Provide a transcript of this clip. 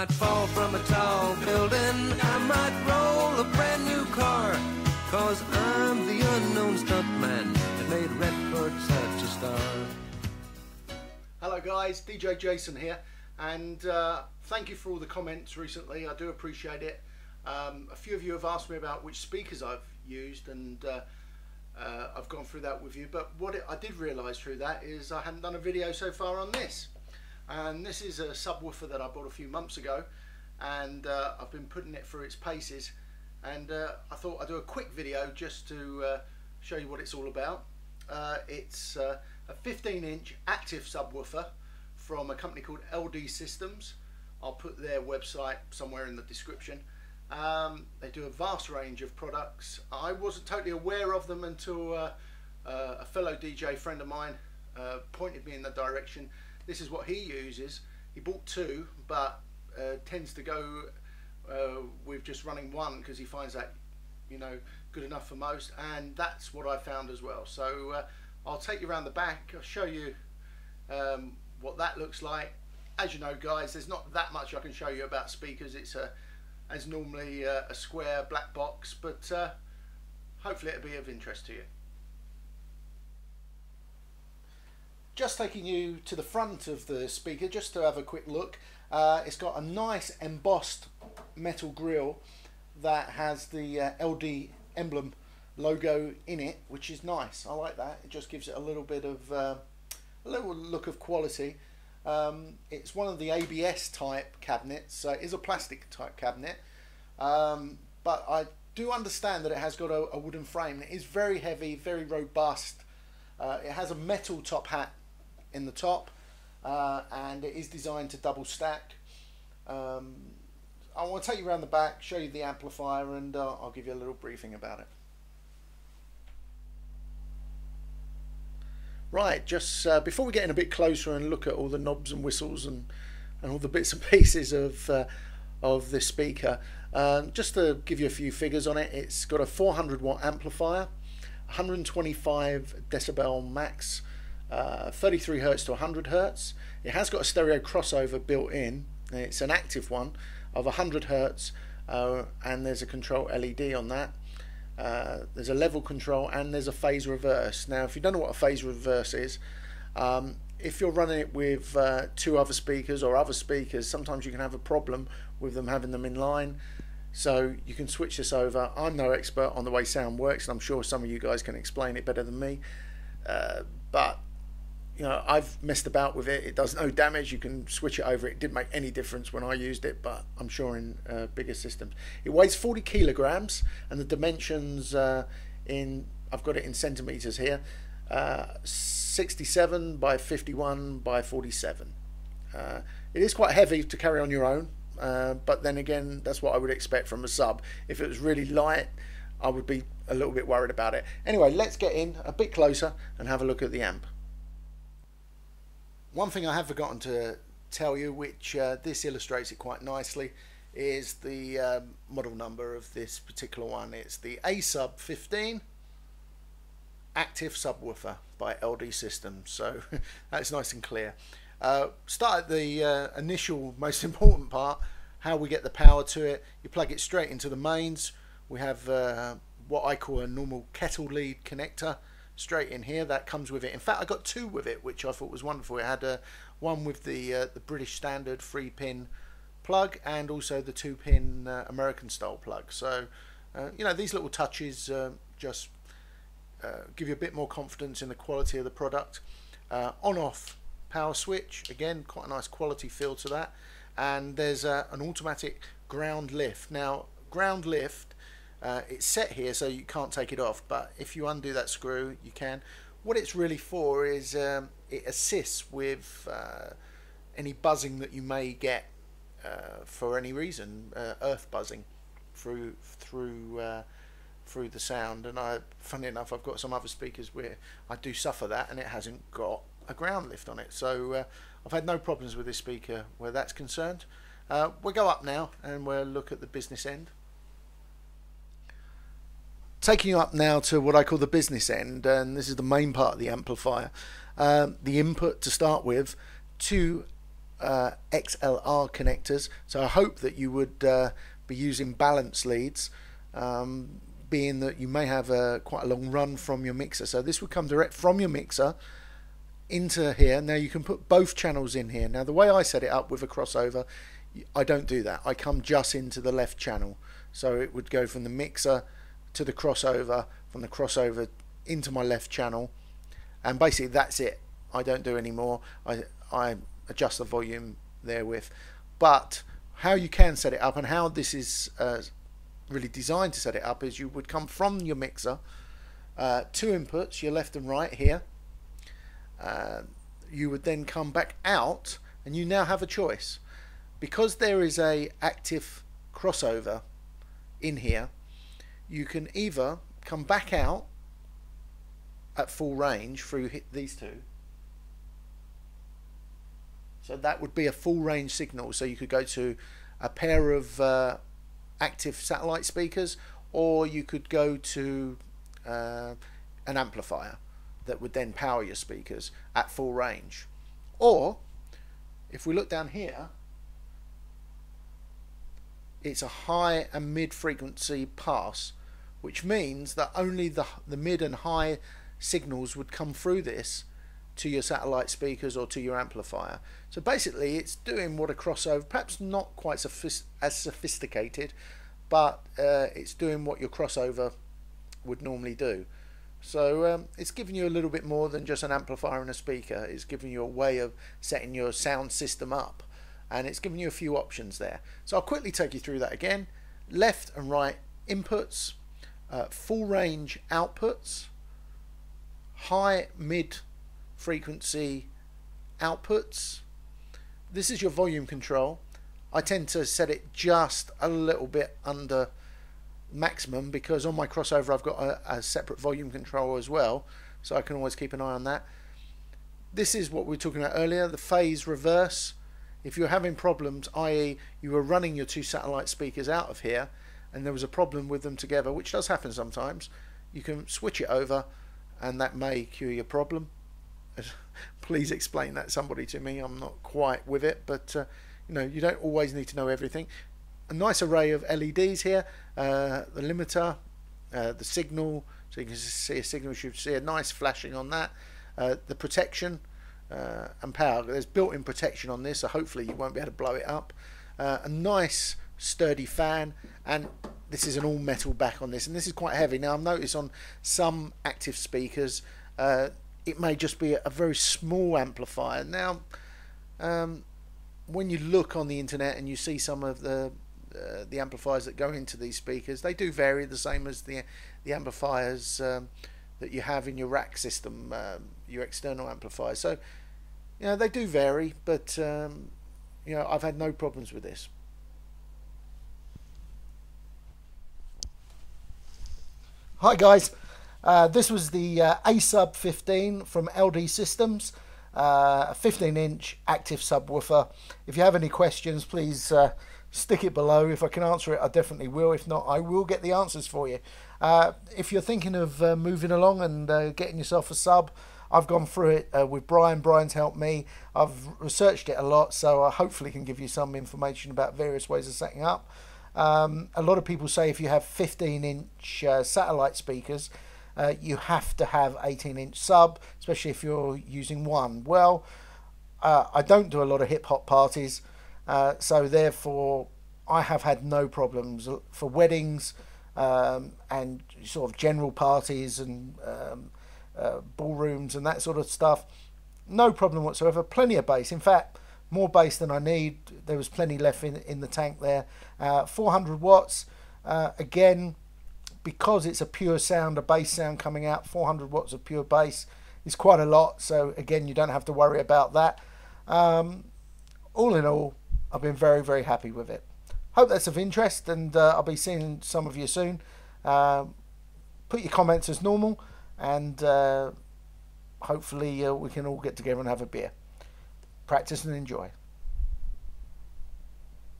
I'd fall from a tall building, I might roll a brand new car, 'cause I'm the unknown stuntman that made Redford such a star. Hello guys, DJ Jason here, and thank you for all the comments recently. I do appreciate it. A few of you have asked me about which speakers I've used, and I've gone through that with you, but I did realise through that is I hadn't done a video so far on this. And this is a subwoofer that I bought a few months ago, and I've been putting it through its paces, and I thought I'd do a quick video just to show you what it's all about. It's a 15-inch active subwoofer from a company called LD Systems. I'll put their website somewhere in the description. They do a vast range of products. I wasn't totally aware of them until a fellow DJ friend of mine pointed me in the direction. This is what he uses. He bought two, but tends to go with just running one because he finds that, you know, good enough for most, and that's what I found as well. So I'll take you around the back. I'll show you what that looks like. As you know, guys, there's not that much I can show you about speakers. It's as normally a square black box, but hopefully it'll be of interest to you. Just taking you to the front of the speaker just to have a quick look. It's got a nice embossed metal grille that has the LD emblem logo in it, which is nice. I like that. It just gives it a little bit of a little look of quality. It's one of the ABS type cabinets, so it is a plastic type cabinet, but I do understand that it has got a wooden frame. It is very heavy, very robust. It has a metal top hat in the top, and it is designed to double stack. I want to take you around the back, show you the amplifier, and I'll give you a little briefing about it. Right, just before we get in a bit closer and look at all the knobs and whistles and all the bits and pieces of this speaker, just to give you a few figures on it, it's got a 400 watt amplifier, 125 decibel max, 33 Hertz to 100 Hertz. It has got a stereo crossover built in. It's an active one of 100 Hertz, and there's a control LED on that. There's a level control and there's a phase reverse. Now, if you don't know what a phase reverse is, if you're running it with two other speakers or other speakers, sometimes you can have a problem with them having them in line. So you can switch this over. I'm no expert on the way sound works, and I'm sure some of you guys can explain it better than me. But you know, I've messed about with it. It does no damage. You can switch it over. It didn't make any difference when I used it, but I'm sure in bigger systems. It weighs 40 kilograms, and the dimensions I've got it in centimeters here, 67 by 51 by 47. It is quite heavy to carry on your own, but then again, that's what I would expect from a sub. If it was really light, I would be a little bit worried about it. Anyway, let's get in a bit closer and have a look at the amp. One thing I have forgotten to tell you, which this illustrates it quite nicely, is the model number of this particular one. It's the ASUB-15 active subwoofer by LD Systems, so that's nice and clear. Start at the initial most important part, how we get the power to it. You plug it straight into the mains. We have what I call a normal kettle lead connector straight in here. That comes with it. In fact, I got two with it, which I thought was wonderful. It had one with the British standard 3-pin plug, and also the 2-pin American style plug. So you know, these little touches just give you a bit more confidence in the quality of the product. On-off power switch, again, quite a nice quality feel to that. And there's an automatic ground lift. Now, ground lift, it's set here so you can't take it off, but if you undo that screw, you can. What it's really for is it assists with any buzzing that you may get for any reason, earth buzzing through the sound. And funny enough, I've got some other speakers where I do suffer that, and it hasn't got a ground lift on it. So I've had no problems with this speaker where that's concerned. We'll go up now and we'll look at the business end. Taking you up now to what I call the business end, and this is the main part of the amplifier. The input to start with, two XLR connectors, so I hope that you would be using balance leads, being that you may have quite a long run from your mixer. So this would come direct from your mixer into here. Now you can put both channels in here. Now the way I set it up with a crossover, I don't do that. I come just into the left channel, so it would go from the mixer to the crossover, from the crossover into my left channel, and basically that's it. I don't do any more. I adjust the volume therewith. But how you can set it up, and how this is really designed to set it up, is you would come from your mixer, two inputs, your left and right here. You would then come back out, and you now have a choice. Because there is a active crossover in here, you can either come back out at full range through these two. So that would be a full range signal. So you could go to a pair of active satellite speakers, or you could go to an amplifier that would then power your speakers at full range. Or if we look down here, it's a high and mid frequency pass, which means that only the mid and high signals would come through this to your satellite speakers or to your amplifier. So basically it's doing what a crossover, perhaps not quite as sophisticated, but it's doing what your crossover would normally do. So it's giving you a little bit more than just an amplifier and a speaker. It's giving you a way of setting your sound system up, and it's giving you a few options there. So I'll quickly take you through that again. Left and right inputs, full range outputs, high mid frequency outputs. This is your volume control. I tend to set it just a little bit under maximum, because on my crossover I've got a separate volume control as well, so I can always keep an eye on that. This is what we were talking about earlier, the phase reverse. If you're having problems, i.e. you were running your two satellite speakers out of here and there was a problem with them together, which does happen sometimes, you can switch it over and that may cure your problem. Please explain that somebody to me. I'm not quite with it, but you know, you don't always need to know everything. A nice array of LEDs here, the limiter, the signal, so you can see a signal, you should see a nice flashing on that, the protection and power. There's built-in protection on this, so hopefully you won't be able to blow it up. A nice sturdy fan, and this is an all metal back on this, and this is quite heavy. Now I've noticed on some active speakers it may just be a very small amplifier. Now when you look on the internet and you see some of the amplifiers that go into these speakers, they do vary, the same as the amplifiers that you have in your rack system, your external amplifiers. So you know, they do vary, but you know, I've had no problems with this. Hi guys, this was the ASUB-15 from LD Systems, a 15-inch active subwoofer. If you have any questions, please stick it below. If I can answer it, I definitely will. If not, I will get the answers for you. If you're thinking of moving along and getting yourself a sub, I've gone through it with Brian. Brian's helped me. I've researched it a lot, so I hopefully can give you some information about various ways of setting up. A lot of people say if you have 15-inch satellite speakers, you have to have 18-inch sub, especially if you're using one. Well, I don't do a lot of hip-hop parties, so therefore I have had no problems for weddings and sort of general parties and ballrooms and that sort of stuff. No problem whatsoever. Plenty of bass. In fact, more bass than I need. There was plenty left in the tank there. 400 watts. Again, because it's a pure sound, a bass sound coming out, 400 watts of pure bass is quite a lot. So again, you don't have to worry about that. All in all, I've been very, very happy with it. Hope that's of interest, and I'll be seeing some of you soon. Put your comments as normal, and hopefully we can all get together and have a beer. Practice and enjoy.